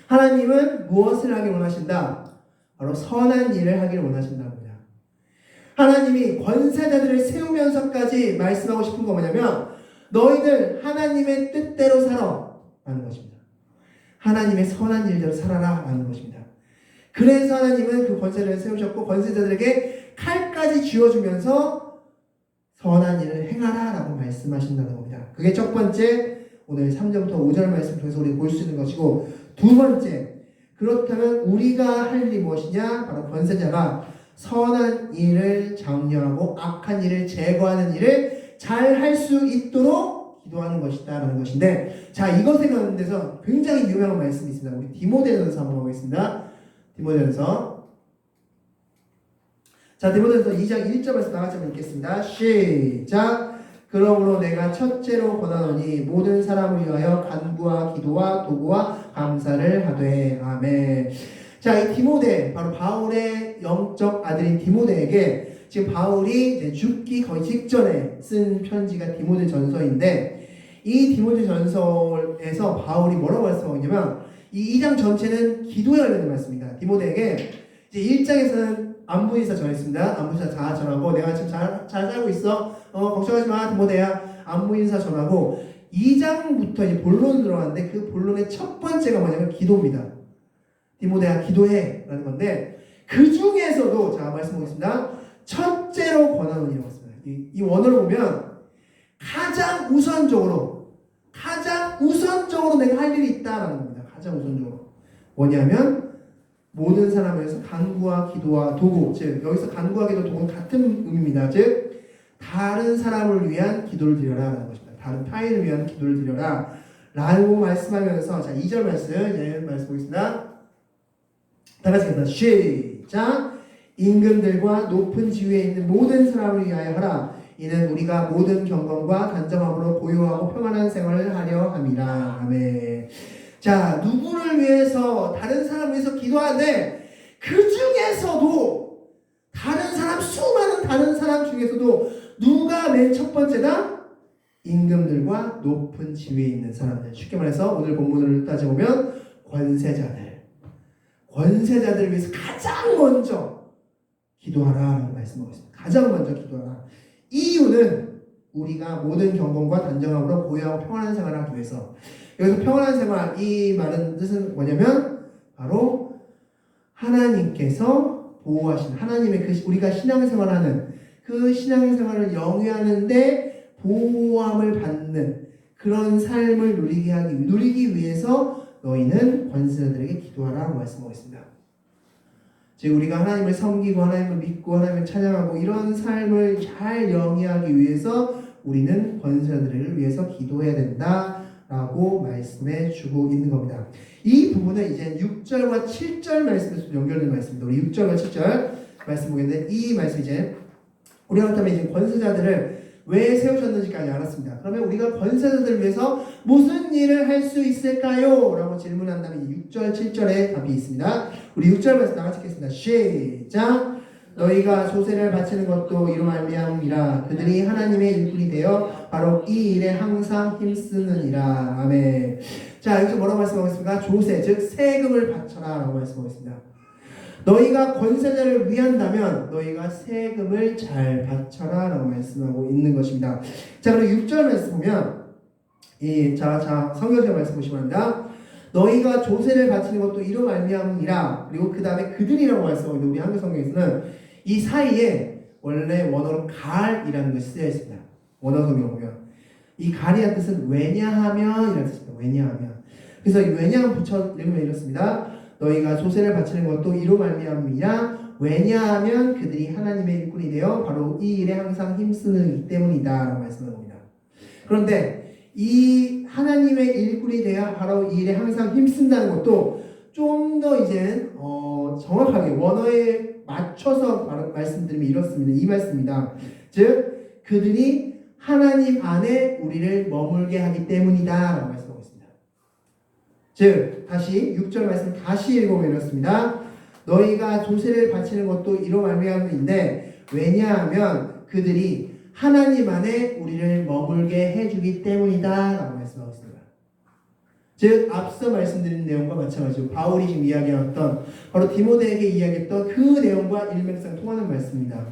하나님은 무엇을 하길 원하신다? 바로 선한 일을 하길 원하신다는 겁니다. 하나님이 권세자들을 세우면서까지 말씀하고 싶은 거 뭐냐면 너희들 하나님의 뜻대로 살아 라는 것입니다. 하나님의 선한 일대로 살아라 라는 것입니다. 그래서 하나님은 그 권세를 세우셨고 권세자들에게 칼까지 쥐어주면서 선한 일을 행하라 라고 말씀하신다는 겁니다. 그게 첫 번째, 오늘 3절부터 5절 말씀 통해서 우리가 볼 수 있는 것이고, 두 번째, 그렇다면 우리가 할 일이 무엇이냐? 바로 권세자가 선한 일을 장려하고 악한 일을 제거하는 일을 잘 할 수 있도록 기도하는 것이다 라는 것인데, 자, 이것에 관련돼서 굉장히 유명한 말씀이 있습니다. 우리 디모데전서 한번 보겠습니다. 디모데전서 2장 1절에서 나같이 한번 읽겠습니다. 시작. 그러므로 내가 첫째로 권하노니 모든 사람을 위하여 간구와 기도와 도구와 감사를 하되. 아멘. 자, 이 디모데, 바로 바울의 영적 아들인 디모데에게 지금 바울이 이제 죽기 거의 직전에 쓴 편지가 디모데 전서인데, 이 디모데 전서에서 바울이 뭐라고 말씀하고 있냐면 이 2장 전체는 기도에 관련된 말씀입니다. 디모데에게 이제 1장에서는 안부인사 전했습니다. 안부인사 다 전하고 내가 지금 잘 살고 있어. 걱정하지 마 디모데야. 안부인사 전하고 2장부터 이제 본론 들어가는데 그 본론의 첫 번째가 뭐냐면 기도입니다. 디모데야 기도해 라는 건데, 그 중에서도 자 말씀드리겠습니다. 첫째로 권하노니라고 했습니다. 이 원어를 보면 가장 우선적으로 내가 할 일이 있다라는 겁니다. 가장 우선적으로 뭐냐면 모든 사람을 위해서 간구와 기도와 도구, 즉 여기서 간구와 기도 도구는 같은 의미입니다. 즉 다른 사람을 위한 기도를 드려라 라는 것입니다. 다른 타인을 위한 기도를 드려라 라고 말씀하면서, 자 2절 말씀 이제 말씀 보겠습니다. 다 같이 합니다. 시작. 임금들과 높은 지위에 있는 모든 사람을 위하여 하라. 이는 우리가 모든 경건과 단정함으로 고요하고 평안한 생활을 하려 함이라. 아멘. 자, 누구를 위해서, 다른 사람을 위해서 기도하는데 그 중에서도 다른 사람, 수많은 다른 사람 중에서도 누가 맨 첫 번째다? 임금들과 높은 지위에 있는 사람들. 쉽게 말해서 오늘 본문을 따져보면 권세자들을 위해서 가장 먼저 기도하라라고 말씀하고 있습니다. 가장 먼저 기도하라. 이유는 우리가 모든 경건과 단정함으로 고요하고 평안한 생활을 하기 위해서. 여기서 평안한 생활, 이 말은 뜻은 뭐냐면 바로 하나님께서 보호하신, 하나님의 우리가 신앙생활하는 그 신앙생활을 영위하는데 보호함을 받는 그런 삶을 누리기 위해서 너희는 권세자들에게 기도하라고 말씀하고 있습니다. 즉 우리가 하나님을 섬기고 하나님을 믿고 하나님을 찬양하고 이런 삶을 잘 영위하기 위해서 우리는 권세자들을 위해서 기도해야 된다라고 말씀해 주고 있는 겁니다. 이 부분은 이제 6절과 7절 말씀에서 연결된 말씀입니다. 우리 6절과 7절 말씀 보겠는데, 이 말씀 이제 우리가 그렇다면 이제 권세자들을 왜 세우셨는지까지 알았습니다. 그러면 우리가 권세자들을 위해서 무슨 일을 할 수 있을까요? 라고 질문한다면 6절, 7절에 답이 있습니다. 우리 6절 말씀 다 같이 읽겠습니다. 시작! 너희가 조세를 바치는 것도 이로 말미암이라. 그들이 하나님의 일꾼이 되어 바로 이 일에 항상 힘쓰느니라. 아멘. 자, 여기서 뭐라고 말씀하고 있습니까? 조세, 즉 세금을 바쳐라 라고 말씀하고 있습니다. 너희가 권세자를 위한다면 너희가 세금을 잘 바쳐라 라고 말씀하고 있는 것입니다. 자, 그리고 6절 말씀 보면 성경적 말씀 보시면 합니다. 너희가 조세를 바치는 것도 이로 말미암이라. 그리고 그 다음에 그들이라고 말씀하고 있는데, 우리 한글 성경에서는 이 사이에 원래 원어로 갈이라는 것이 쓰여 있습니다. 원어 성경 보면 이 갈이라는 뜻은 왜냐하면 이라는 뜻입니다. 왜냐하면. 그래서 이 왜냐하면 붙여 읽으면 이렇습니다. 너희가 조세를 바치는 것도 이로 말미암이라. 왜냐하면 그들이 하나님의 일꾼이 되어 바로 이 일에 항상 힘쓰는 때문이다 라고 말씀합니다. 그런데 이 하나님의 일꾼이 되어 바로 이 일에 항상 힘쓴다는 것도 좀 더 이제 정확하게 원어에 맞춰서 말씀드리면 이렇습니다. 이 말씀입니다. 즉 그들이 하나님 안에 우리를 머물게 하기 때문이다 라고 말씀하고 있습니다. 즉 다시 6절 말씀 다시 읽어보면 이렇습니다. 너희가 조세를 바치는 것도 이로 말미암인데 왜냐하면 그들이 하나님 안에 우리를 머물게 해주기 때문이다 라고 말씀하고 있습니다. 즉 앞서 말씀드린 내용과 마찬가지로 바울이 지금 이야기했던, 바로 디모데에게 이야기했던 그 내용과 일맥상 통하는 말씀입니다.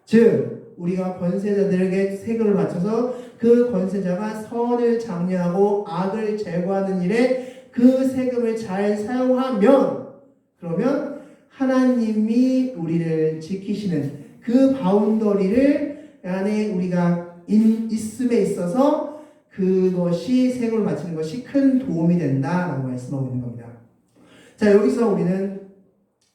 즉 우리가 권세자들에게 세금을 바쳐서 그 권세자가 선을 장려하고 악을 제거하는 일에 그 세금을 잘 사용하면, 그러면 하나님이 우리를 지키시는 그 바운더리를 안에 우리가 있음에 있어서 그것이 세금을 바치는 것이 큰 도움이 된다라고 말씀하고 있는 겁니다. 자, 여기서 우리는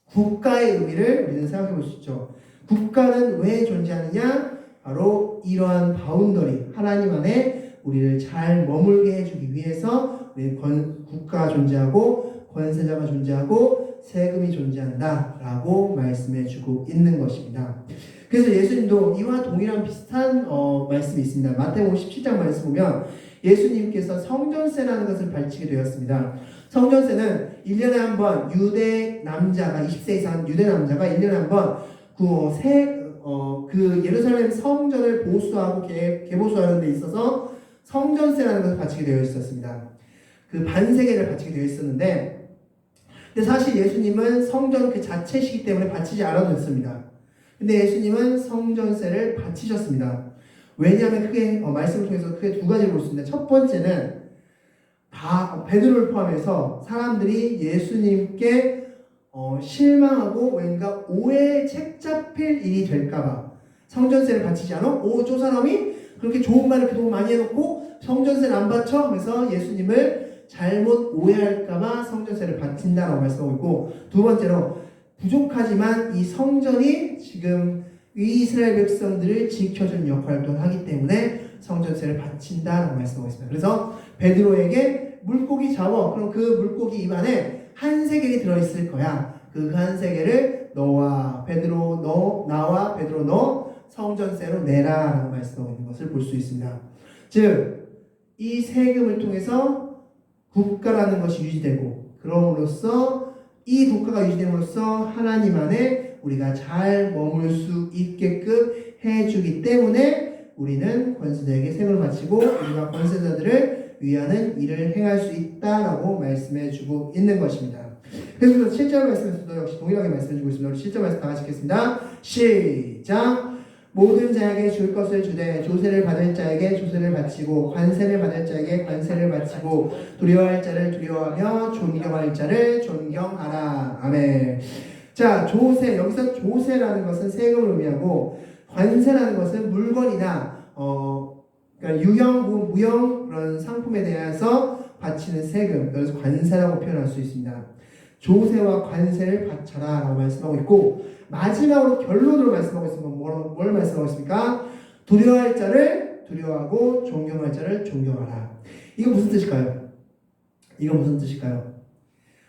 국가의 의미를 우리는 생각해 볼 수 있죠. 국가는 왜 존재하느냐? 바로 이러한 바운더리, 하나님 안에 우리를 잘 머물게 해주기 위해서 국가가 존재하고 권세자가 존재하고 세금이 존재한다라고 말씀해주고 있는 것입니다. 그래서 예수님도 이와 동일한 비슷한 말씀이 있습니다. 마태복음 17장 말씀 보면 예수님께서 성전세라는 것을 바치게 되었습니다. 성전세는 1년에 한 번 유대 남자가 20세 이상 유대 남자가 1년에 한 번 그 예루살렘 성전을 보수하고 개보수하는 데 있어서 성전세라는 것을 바치게 되어 있었습니다. 그 반세계를 바치게 되어 있었는데, 근데 사실 예수님은 성전 그 자체시기 때문에 바치지 않아도 됐습니다. 근데 예수님은 성전세를 바치셨습니다. 왜냐하면 크게 말씀을 통해서 크게 두 가지를 볼 수 있는데, 첫 번째는 베드로를 포함해서 사람들이 예수님께 실망하고 왠가 오해에 책잡힐 일이 될까봐 성전세를 바치지 않아? 저 사람이 그렇게 좋은 말을 그동안 많이 해놓고 성전세를 안 바쳐? 하면서 예수님을 잘못 오해할까봐 성전세를 바친다라고 말씀하고 있고, 두 번째로 부족하지만 이 성전이 지금 이스라엘 백성들을 지켜주는 역할을 또 하기 때문에 성전세를 바친다라고 말씀하고 있습니다. 그래서 베드로에게 물고기 잡아. 그럼 그 물고기 입 안에 한 세겔이 들어있을 거야. 그 한 세겔을 나와 베드로 너 성전세로 내라 라고 말씀하고 있는 것을 볼 수 있습니다. 즉, 이 세금을 통해서 국가라는 것이 유지되고, 그럼으로써 이 국가가 유지됨으로써 하나님 안에 우리가 잘 머물 수 있게끔 해주기 때문에 우리는 권세자에게 세금을 바치고 우리가 권세자들을 위하는 일을 행할 수 있다라고 말씀해주고 있는 것입니다. 그래서 7절 말씀에서도 역시 동일하게 말씀해주고 있습니다. 우리 7절 말씀 다 같이 읽겠습니다. 시작! 모든 자에게 줄 것을 주되 조세를 받을 자에게 조세를 바치고 관세를 받을 자에게 관세를 바치고 두려워할 자를 두려워하며 존경할 자를 존경하라. 아멘. 자, 조세, 여기서 조세라는 것은 세금을 의미하고 관세라는 것은 물건이나 그러니까 유형, 무형 그런 상품에 대해서 바치는 세금, 그래서 관세라고 표현할 수 있습니다. 조세와 관세를 바쳐라 라고 말씀하고 있고, 마지막으로 결론으로 말씀하고 있습니다. 뭘 말씀하고 있습니까? 두려워할 자를 두려워하고 존경할 자를 존경하라. 이거 무슨 뜻일까요? 이거 무슨 뜻일까요?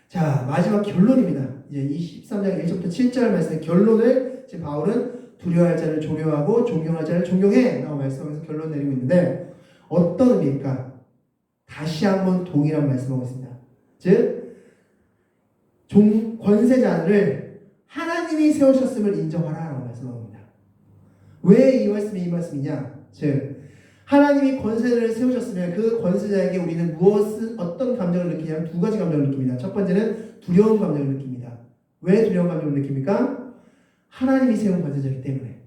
자, 마지막 결론입니다. 이제 이 13장 1절부터 7절 말씀의 결론을 지금 바울은 두려워할 자를 두려워하고 존경할 자를 존경해 라고 말씀하면서 결론 내리고 있는데, 어떤 의미일까? 다시 한번 동일한 말씀하고 있습니다. 즉, 권세자를 하나님이 세우셨음을 인정하라 라고 말씀합니다. 왜 이 말씀이 이 말씀이냐? 즉, 하나님이 권세자를 세우셨으면 그 권세자에게 우리는 어떤 감정을 느끼냐면 두 가지 감정을 느낍니다. 첫 번째는 두려운 감정을 느낍니다. 왜 두려운 감정을 느낍니까? 하나님이 세운 권세자이기 때문에.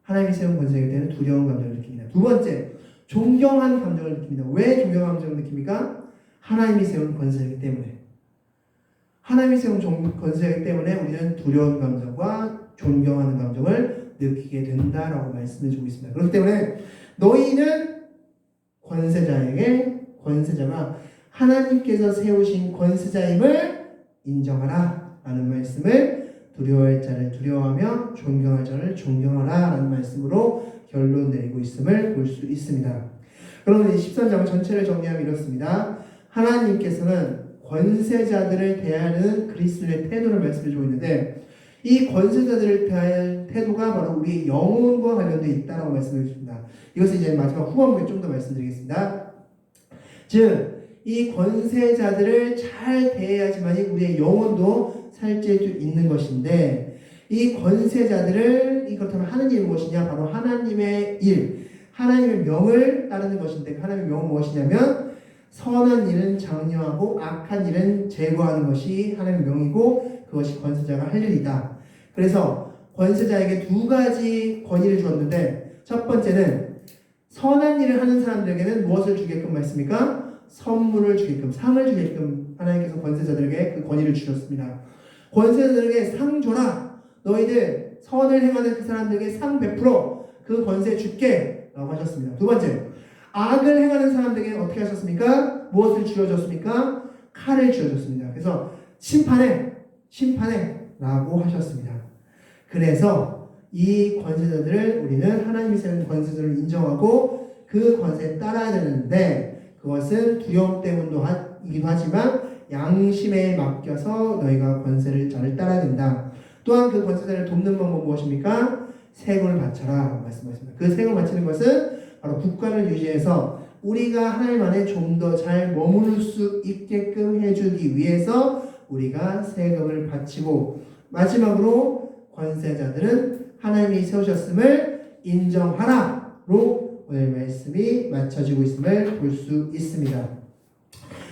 하나님이 세운 권세자이기 때문에 두려운 감정을 느낍니다. 두 번째, 존경한 감정을 느낍니다. 왜 존경한 감정을 느낍니까? 하나님이 세운 권세자이기 때문에. 하나님이 세운 권세이기 때문에 우리는 두려운 감정과 존경하는 감정을 느끼게 된다라고 말씀해주고 있습니다. 그렇기 때문에 너희는 권세자가 하나님께서 세우신 권세자임을 인정하라 라는 말씀을, 두려워할 자를 두려워하며 존경할 자를 존경하라 라는 말씀으로 결론 내리고 있음을 볼 수 있습니다. 그러면 이 13장 전체를 정리하면 이렇습니다. 하나님께서는 권세자들을 대하는 그리스도의 태도를 말씀해주고 있는데, 이 권세자들을 대하는 태도가 바로 우리의 영혼과 관련되어 있다고 말씀해 주십니다. 이것을 이제 마지막 후반부에 좀 더 말씀드리겠습니다. 즉, 이 권세자들을 잘 대해야지만 우리의 영혼도 살찔 수 있는 것인데, 이 권세자들을 그렇다면 하는 일이 무엇이냐? 바로 하나님의 일, 하나님의 명을 따르는 것인데, 하나님의 명은 무엇이냐면 선한 일은 장려하고 악한 일은 제거하는 것이 하나님의 명이고 그것이 권세자가 할 일이다. 그래서 권세자에게 두 가지 권위를 주었는데, 첫 번째는 선한 일을 하는 사람들에게는 무엇을 주게끔 했습니까? 선물을 주게끔, 상을 주게끔 하나님께서 권세자들에게 그 권위를 주셨습니다. 권세자들에게 상 줘라. 너희들 선을 행하는 그 사람들에게 상 베풀어. 그 권세 줄게 라고 하셨습니다. 두 번째, 악을 행하는 사람들에게 어떻게 하셨습니까? 무엇을 주어졌습니까? 칼을 주어졌습니다. 그래서 심판해 라고 하셨습니다. 그래서 이 권세자들을 우리는 하나님이 세운 권세자들을 인정하고 그 권세에 따라야 되는데, 그것은 두려움 때문이기도 하지만 양심에 맡겨서 너희가 권세를 잘 따라야 된다. 또한 그 권세자를 돕는 방법은 무엇입니까? 세금을 바쳐라 말씀하셨습니다. 그 세금을 바치는 것은 바로 국가를 유지해서 우리가 하나님 안에 좀 더 잘 머무를 수 있게끔 해주기 위해서 우리가 세금을 바치고, 마지막으로 권세자들은 하나님이 세우셨음을 인정하라로 오늘 말씀이 맞춰지고 있음을 볼 수 있습니다.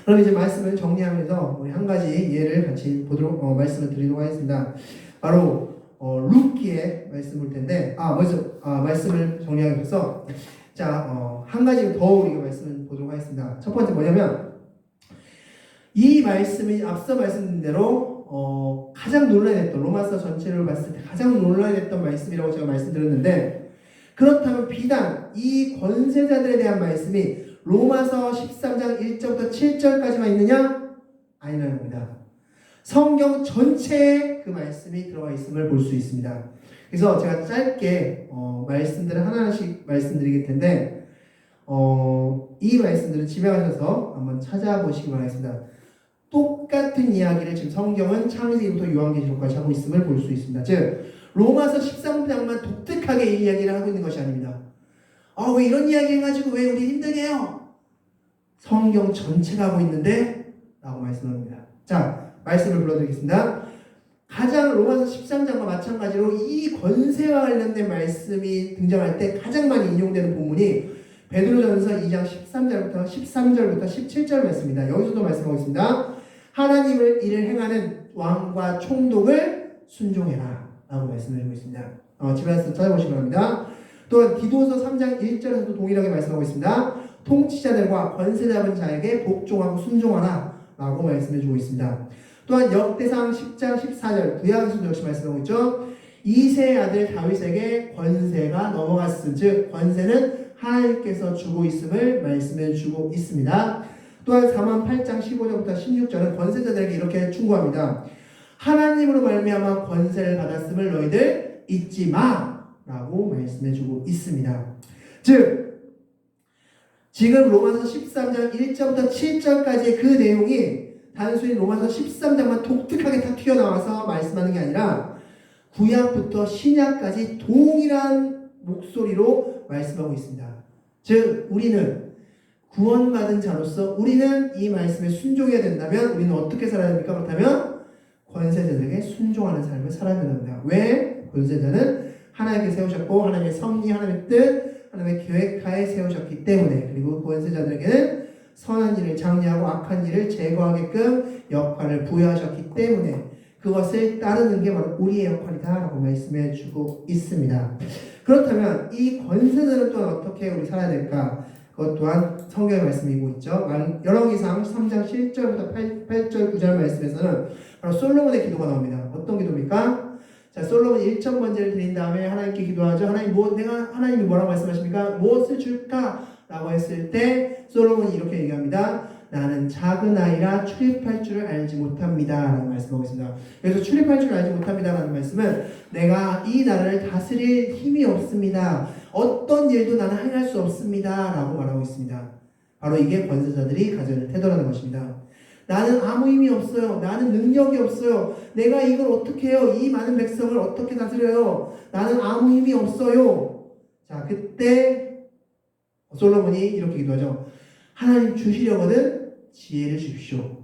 그럼 이제 말씀을 정리하면서 우리 한 가지 예를 같이 보도록 말씀을 드리도록 하겠습니다. 바로 룻기의 말씀 볼 텐데, 먼저 말씀을 정리하기 위해서 한 가지 더 우리가 말씀을 보도록 하겠습니다. 첫 번째 뭐냐면, 이 말씀이 앞서 말씀드린 대로 가장 논란했던, 로마서 전체를 봤을 때 가장 논란했던 말씀이라고 제가 말씀드렸는데, 그렇다면 비단 이 권세자들에 대한 말씀이 로마서 13장 1절부터 7절까지만 있느냐? 아니라는 겁니다. 성경 전체에 그 말씀이 들어가 있음을 볼 수 있습니다. 그래서 제가 짧게 말씀들을 하나씩 말씀드리길 텐데 이 말씀들을 집에 가셔서 한번 찾아보시기 바라겠습니다. 똑같은 이야기를 지금 성경은 창세기부터 요한계시록까지 하고 있음을 볼 수 있습니다. 즉 로마서 13장만 독특하게 이 이야기를 하고 있는 것이 아닙니다. 왜 이런 이야기 해가지고 왜 우리 힘들게 해요? 성경 전체가 하고 있는데 라고 말씀합니다. 자, 말씀을 불러드리겠습니다. 가장 로마서 13장과 마찬가지로 이 권세와 관련된 말씀이 등장할 때 가장 많이 인용되는 본문이 베드로전서 2장 13절부터 17절 말씀입니다. 여기서도 말씀하고 있습니다. 하나님을 일을 행하는 왕과 총독을 순종해라 라고 말씀해주고 있습니다. 집에 가서 찾아보시기 바랍니다. 또한 디도서 3장 1절에서도 동일하게 말씀하고 있습니다. 통치자들과 권세 잡은 자에게 복종하고 순종하라 라고 말씀해주고 있습니다. 또한 역대상 10장 14절 구약에서도 역시 말씀하고 있죠. 이새의 아들 다윗에게 권세가 넘어갔음, 즉 권세는 하나님께서 주고 있음을 말씀해 주고 있습니다. 또한 4만 8장 15절부터 16절은 권세자들에게 이렇게 충고합니다. 하나님으로 말미암아 권세를 받았음을 너희들 잊지 마 라고 말씀해 주고 있습니다. 즉 지금 로마서 13장 1절부터 7절까지의 그 내용이 단순히 로마서 13장만 독특하게 다 튀어나와서 말씀하는 게 아니라 구약부터 신약까지 동일한 목소리로 말씀하고 있습니다. 즉 우리는 구원받은 자로서 우리는 이 말씀에 순종해야 된다면 우리는 어떻게 살아야 됩니까? 그렇다면 권세자들에게 순종하는 삶을 살아야 됩니다. 왜? 권세자는 하나님께 세우셨고 하나님의 섭리, 하나님의 뜻, 하나님의 계획하에 세우셨기 때문에, 그리고 권세자들에게는 선한 일을 장려하고 악한 일을 제거하게끔 역할을 부여하셨기 때문에 그것을 따르는 게 바로 우리의 역할이다 라고 말씀해 주고 있습니다. 그렇다면 이 권세자들은 또한 어떻게 우리 살아야 될까? 그것 또한 성경의 말씀이고 있죠. 열왕기상 3장 7절부터 8절 9절 말씀에서는 바로 솔로몬의 기도가 나옵니다. 어떤 기도입니까? 자, 솔로몬이 1천 번제를 드린 다음에 하나님께 기도하죠. 하나님이 뭐라고 말씀하십니까? 무엇을 줄까? 라고 했을 때 솔로몬이 이렇게 얘기합니다. 나는 작은 아이라 출입할 줄을 알지 못합니다 라고 말씀하고 있습니다. 그래서 출입할 줄을 알지 못합니다 라는 말씀은 내가 이 나라를 다스릴 힘이 없습니다. 어떤 일도 나는 행할 수 없습니다 라고 말하고 있습니다. 바로 이게 권세자들이 가져야 할 태도라는 것입니다. 나는 아무 힘이 없어요. 나는 능력이 없어요. 내가 이걸 어떻게 해요? 이 많은 백성을 어떻게 다스려요? 나는 아무 힘이 없어요. 자, 그때 솔로몬이 이렇게 기도하죠. 하나님 주시려거든 지혜를 주십시오.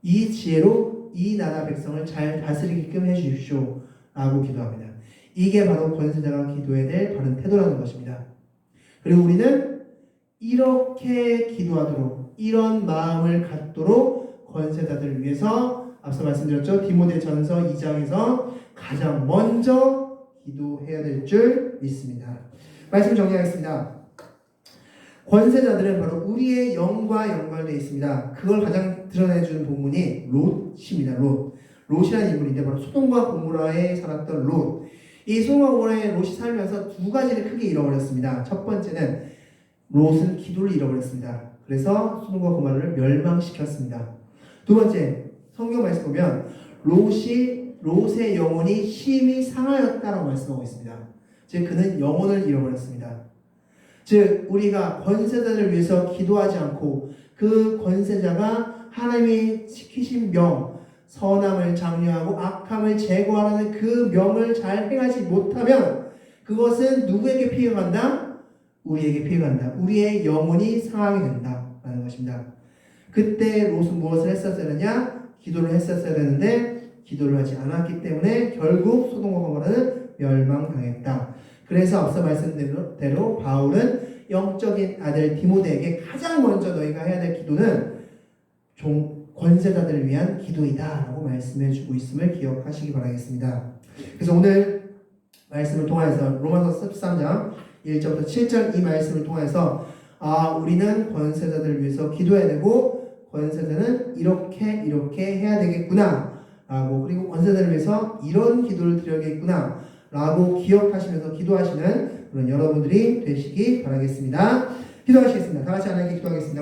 이 지혜로 이 나라 백성을 잘 다스리게끔 해주십시오 라고 기도합니다. 이게 바로 권세자가 기도해야 될 바른 태도라는 것입니다. 그리고 우리는 이렇게 기도하도록, 이런 마음을 갖도록 권세자들을 위해서 앞서 말씀드렸죠. 디모데전서 2장에서 가장 먼저 기도해야 될 줄 믿습니다. 말씀 정리하겠습니다. 권세자들은 바로 우리의 영과 연관되어 있습니다. 그걸 가장 드러내주는 본문이 롯입니다. 롯이라는 인물인데 바로 소돔과 고모라에 살았던 롯. 이 소돔과 고모라에 롯이 살면서 두 가지를 크게 잃어버렸습니다. 첫 번째는 롯은 기도를 잃어버렸습니다. 그래서 소돔과 고모라를 멸망시켰습니다. 두 번째, 성경 말씀 보면 롯의 영혼이 심히 상하였다라고 말씀하고 있습니다. 즉 그는 영혼을 잃어버렸습니다. 즉 우리가 권세자를 위해서 기도하지 않고 그 권세자가 하나님이 시키신 명, 선함을 장려하고 악함을 제거하라는 그 명을 잘 행하지 못하면 그것은 누구에게 피해가 간다? 우리에게 피해가 간다. 우리의 영혼이 상하게 된다라는 것입니다. 그때 롯은 무엇을 했었어야 되느냐? 기도를 했었어야 되는데 기도를 하지 않았기 때문에 결국 소돔과 고모라는 멸망당했다. 그래서 앞서 말씀드린 대로 바울은 영적인 아들 디모데에게 가장 먼저 너희가 해야 될 기도는 권세자들을 위한 기도이다 라고 말씀해 주고 있음을 기억하시기 바라겠습니다. 그래서 오늘 말씀을 통해서 로마서 13장 1절부터 7절 이 말씀을 통해서 우리는 권세자들을 위해서 기도해야 되고 권세자는 이렇게 해야 되겠구나 라고, 그리고 권세자들을 위해서 이런 기도를 드려야겠구나 라고 기억하시면서 기도하시는 그런 여러분들이 되시기 바라겠습니다. 기도하시겠습니다. 다 같이 하나님께 기도하겠습니다.